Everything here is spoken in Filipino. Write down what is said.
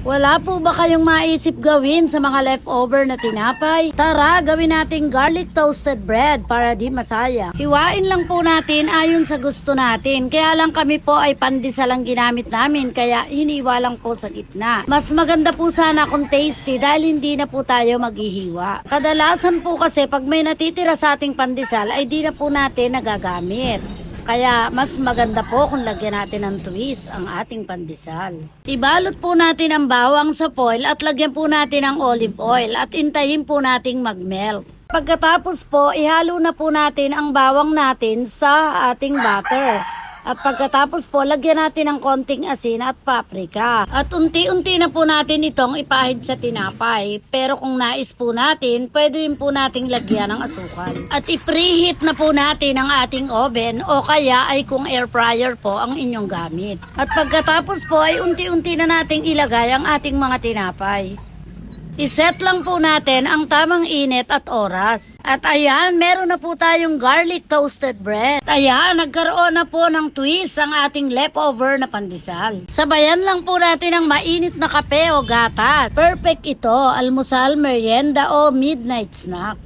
Wala po ba kayong maisip gawin sa mga leftover na tinapay? Tara, gawin nating garlic toasted bread para di masaya. Hiwain lang po natin ayon sa gusto natin. Kaya lang kami po ay pandesal ang ginamit namin, kaya hiniwa lang po sa gitna. Mas maganda po sana kung tasty dahil hindi na po tayo maghihiwa. Kadalasan po kasi pag may natitira sa ating pandesal ay di na po natin nagagamit. Kaya mas maganda po kung lagyan natin ng twist ang ating pandesal. Ibalot po natin ang bawang sa foil at lagyan po natin ng olive oil at intayin po nating mag-melt. Pagkatapos po, ihalo na po natin ang bawang natin sa ating butter. At pagkatapos po, lagyan natin ng konting asin at paprika. At unti-unti na po natin itong ipahid sa tinapay. Pero kung nais po natin, pwede rin po nating lagyan ng asukal. At i-preheat na po natin ang ating oven o kaya ay kung air fryer po ang inyong gamit. At pagkatapos po ay unti-unti na nating ilagay ang ating mga tinapay. Iset lang po natin ang tamang init at oras. At ayan, meron na po tayong garlic toasted bread. At ayan, nagkaroon na po ng twist ang ating leftover na pandesal. Sabayan lang po natin ang mainit na kape o gatas. Perfect ito, almusal, merienda o midnight snack.